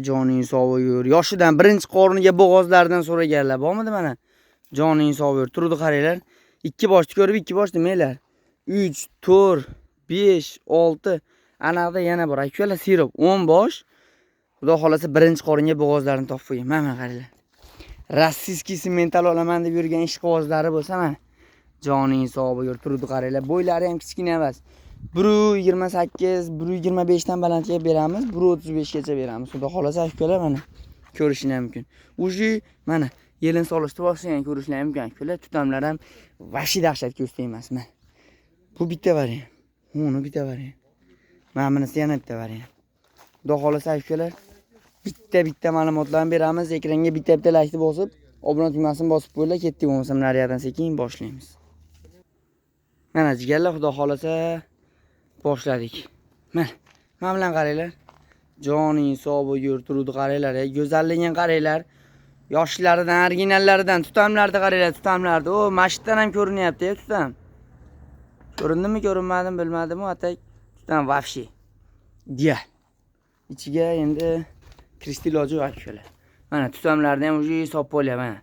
joning sog' bo'lgur. Yoshidan birinchi qorniga bo'g'ozlardan so'raganlar bormidi mana? Joning sog' bo'lgur. Turdi qaranglar. 2 boshni ko'rib 2 bosh demanglar. 3, 4, 5, 6. Anaqda yana bor. Akalar sirop 10 bosh. Xudo xolasa birinchi qoringa bo'g'ozlarini topib qo'ygan. Mana qaranglar. Rossiyskiy mental olaman deb yurgan ishqibozlari bo'lsa mana. Joning sog' bo'lgur. Turdi qaranglar. Bo'ylari ham kichkina emas. 1.28, 1.25 dan balandga beramiz, 1.35 gacha beramiz. Xudo xolasa akalar mana ko'rishinglar mumkin. Uji mana yelin solishni boshlagan ko'rishinglar mumkin. Akalar tutamlar ham vashi dahshat ko'z tegmas. Mana. Bu bitta variant. Uni bitta variant. Mana bunisi yana bitta variant. Xudo xolasa akalar bitta ma'lumotlarni beramiz. Ekranga bitta like bosib, obuna tugmasini bosib qo'yinglar. Ketdik bo'lmasa nariyadan sekin boshlaymiz. Mana jigarlar, xudo xolasa boshladik. Mana bilan qaranglar. Joning sog' bo'lgur, turdi qaranglar. Go'zalligiga qaranglar. Yoshlaridan, originallaridan, tutamlarni qaranglar, tutamlarni. O, mashitdan ham ko'rinyapti-ya tutam. Ko'rindimi, ko'rinmadimi bilmadim, atak tutam vafshi. Diya. Ichiga endi kirishdi iloji yo'q akalar. Mana tutamlarni ham uji sop bo'lyapti mana.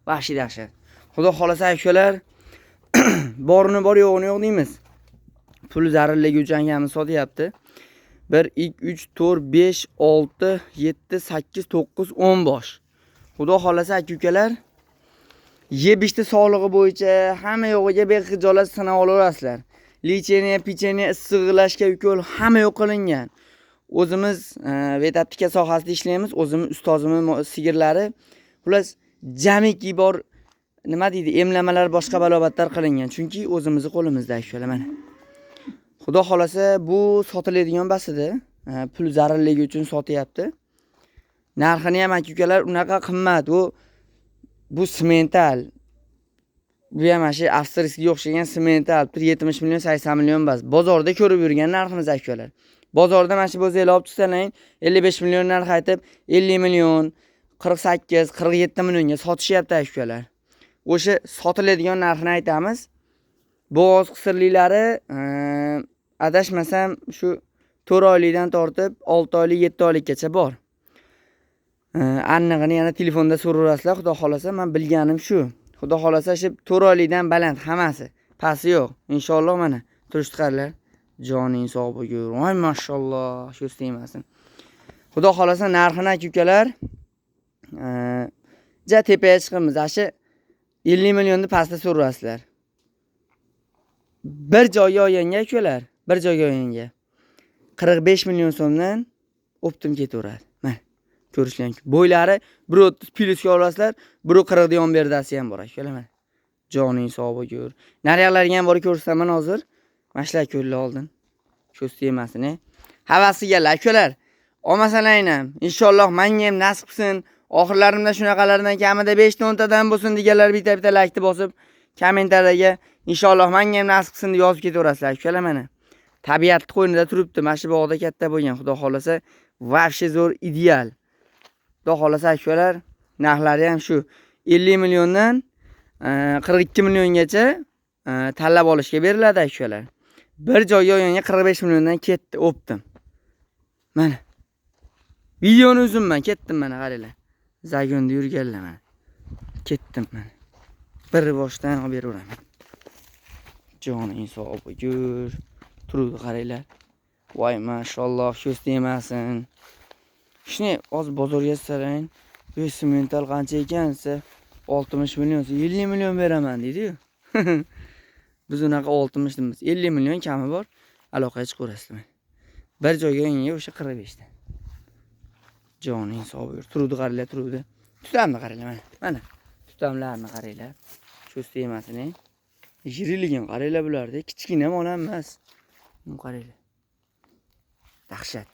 Vafshi dahshat. Xudo xolasa akalar, borini bor, yo'g'ini yo'q deymiz. Pul zararligi akamiz sotyapti. 1, 2, 3, 4, 5, 6, 7, 8, 9, 10 bosh. Xudo xolasa aka-ukalar, yeb-ichdi sog'lig'i bo'yicha hamma yo'g'iga bexijolat sanab olasizlar. Licheniya, picheniya, issig'lashga ukol hamma yo'q qilingan. O'zimiz vetoptika sohasida ishlaymiz, o'zimiz ustozimiz sigirlari. Xullas, jamiki bor nima deydi, emlamalar boshqa balobatlar qilingan. Chunki o'zimizning qo'limizda akalar mana. Xudo xolasa bu sotiladigan basida, pul zararligi uchun sotyapti. Narxini ham aka-ukalar unaqa qimmat. Bu semental. Bu ham mana shu avstriyskiga o'xshagan semental 70 million, 80 million bas. Bozorda ko'rib yurgan narximiz aka-ukalar. Bozorda mana shu bo'zaylar olib chiqsalaring 55 million narx aytib 50 million, 48, 47 millionga sotishyapti aka-ukalar. O'sha sotiladigan narxini aytamiz. Bo'g'oz qisirliklari adashmasam shu 4 oylikdan tortib 6 oylik, 7 oylikgacha bor. Anig'ini yana telefonda so'rarasizlar, xudo xolasa men bilganim shu. Xudo xolasa shu 4 oylikdan baland hammasi. Pasi yo'q. Inshaalloh mana turishdi qaranglar. Joning sog' bo'lgur. Voy mashalloh, shu istaymasin. Xudo xolasa narxini aka-ukalar ja tepaga chiqamiz. Ashi 50 millionni pastda so'rasizlar. Bir joyga olganga aka-ukalar, bir joyga olganga 45 million so'mdan optim ketaveradi. Mana ko'rishlar mumkin. Bo'ylari 1.30 plyusga olasizlar, 1.40 yon berdasi ham bor aka-ukalar mana. Joning sog' bo'lgur. Nariyalarga ham bor ko'rsaman hozir. Mashlar ko'rlar oldin. Ko'z yemasin. Havasiga aka-ukalar. Olmasalayni ham inshaalloh menga ham nasib qilsin. Oxirlarimda shunaqalardan kamida 5 ta 10 tadan bo'lsin deganlar bitta like bosib kommentariyaga inshaalloh menga ham nasib qilsin deb yozib ketaverasizlar aka-ukalar mana. Tabiatni qo'ynida turibdi. Mana shu bog'da katta bo'lgan. Xudo xolasa vafshi zo'r ideal. Xudo xolasa aka-ukalar narxlari ham shu 50 milliondan 42 milliongacha tanlab olishga beriladi aka-ukalar. Bir joyga olganga 45 milliondan ketdi, optim. Mana. Videoni uzunman, ketdim mana qaranglar. Zagonda yurganlar mana. Ketdim mana. Bir boshdan olib beraveraman. Joning sog' bo'lgur. Turdi qaranglar. Voy mashalloh, ko'z tegmasin. Shuni hozir bozorga sarang. Bu semental qancha ekan desa 60 million, 50 million beraman deydi-yu. Biz unaqa 60 deymiz. 50 million kami bor. Aloqaga chiqaverasizlar. Bir joyga yanga o'sha 45 dan. Joning sog' bo'lgur. Turdi qaranglar, turdi. Tutamni qaranglar mana. Mana. Tutamlarni qaranglar. Ko'z tegmasin. Yiriligin qaranglar bularda. Kichkina mola emas. Buni qaranglar. Dahshat,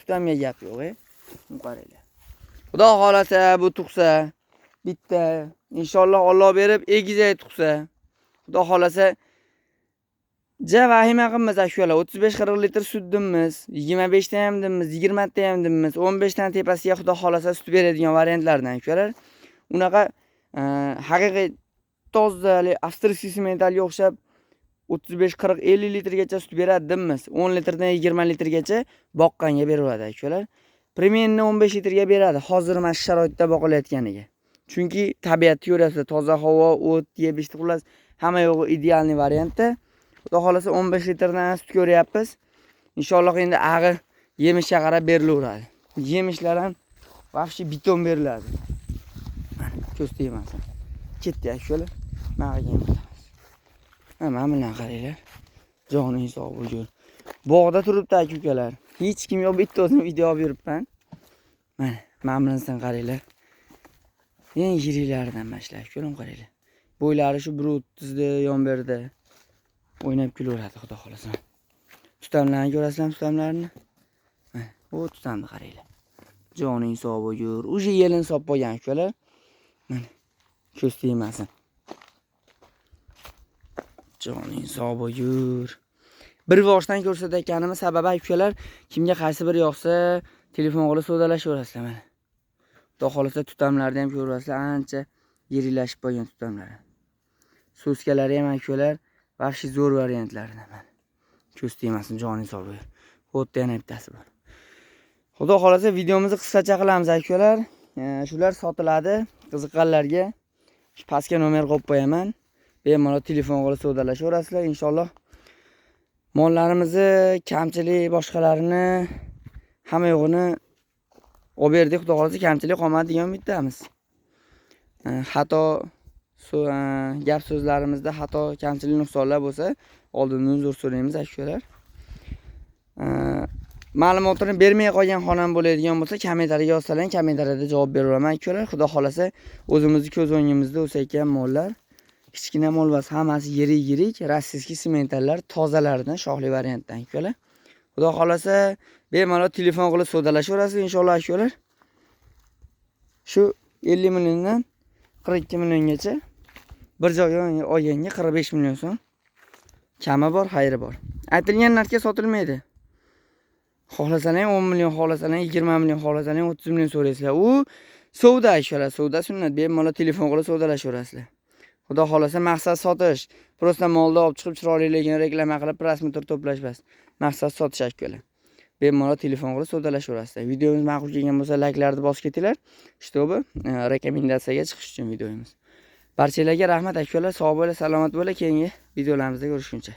tutamga gap yo'q-e. Buni qaranglar. Xudo xolasa bu tug'sa bitta, inshaalloh Alloh berib egizay tug'sa. Xudo xolasa ja vahima qilmas aka-ukalar. 35-40 litr sutdimiz, 25 ta ham dimiz, 20 ta ham dimiz, 15 dan tepasiga xudo xolasa sut beradigan variantlardan aka-ukalar. Unaqa haqiqiy tozali avstriyskiy sementalga o'xshab 35, 40, 50 litrgacha sut beradi dimiz. 10 litrdan 20 litrgacha boqqanga beraveradi aka-ukalar. Premenni 15 litrga beradi. Hozir mana shu sharoitda boqilayotganiga. Chunki tabiatni ko'rasiz, toza havo, o't, yeb-ichdi, xullas hamma yo'g'i idealniy variantda. Xudo xolasa 15 litrdan sut ko'ryapmiz. Inshaalloh endi ag'i yemishga qarab berilaveradi. Yemishlar ham vafshi biton beriladi. Ko'z tegmasin. Ketdi shöyle. Mana bilan qaranglar. Joningiz sog' bo'lsin. Bog'da turibdi aka-ukalar. Hech kim yo'q, bitta o'zim video olib yuribman. Mana bilan qaranglar. Eng yiriklaridan boshlab ko'ring qaranglar. Bo'ylari shu 1.30 da yon berdi. O'ynab kulaveradi xudo xolasa. Tutamlarni ko'rasizlarmi, tutamlarni? O tutamni qaranglar. Joning sog' bo'lsin. Uje yelin sop qo'ygan ukalar. Mana ko'z tegmasin. Joning sog' bo'lsin. Bir boshdan ko'rsatayotganimiz sababi ukalar, kimga qaysi bir yoqsa, telefon qilib so'zlashaverasizlar mana. Xudo xolasa tutamlarni ham ko'rasizlar, ancha yiriklashib qolgan tutamlar. So'skalari ham ukalar, vahshiy zo'r variantlaridan mana. Ko'z tegmasin, joning sog' bo'lsin. Xuddi yana bittasi bor. Xudo xolasa videomizni qisqacha qilamiz ukalar. Shular sotiladi. Qiziqqanlarga pastga nomer qo'yib qo'yaman. Bemalol telefon qilib so'zlashaverasizlar. Inshaalloh mollarimizni, kamchilik boshqalarini hamma yo'g'ini olib berdik. Xudo xolasa kamchilik qolmadi degan umiddamiz. Xato gap so'zlarimizda xato, kamchilik, nuqsonlar bo'lsa, oldindan uzr so'raymiz akalar. Ma'lumotini bermay qolgan xonam bo'ladigan bo'lsa, kommentariyaga yozsalang, kommentariyada javob beraman akalar. Xudo xolasa o'zimizni ko'z o'ngimizda o'sayotgan mollar, kichkina mol emas, hammasi yirik, rossiyskiy sementallar, tozalardan, shoxli variantdan akalar. Xudo xolasa bemalol telefon qilib so'zlashaverasiz inshaalloh akalar. Shu 50 milliondan 42 milliongacha bir joyga olganga 45 million so'm. Kami bor, xayri bor. Aytilgan narxga sotilmaydi. Xohlasalang 10 million, xohlasalang 20 million, xohlasalang 30 million so'raysizlar. U savdo ishlar, savdo sunnat. Bemalol telefon qilib so'zlashaverasizlar. Xudo xolasa maqsad sotish. Prosta molni olib chiqib chiroyliligini reklama qilib prasmetr to'plash bas. Maqsad sotish akalar. Bemalol telefon qilib so'zlashaverasizlar. Videomiz ma'qul kelgan bo'lsa, layklarni bosib ketinglar. Shtobi rekomendatsiyaga chiqish uchun videomiz. Barchalarga rahmat akalar, sog' bo'ling, salomat bo'ling. Keyingi videolarimizda ko'rishguncha.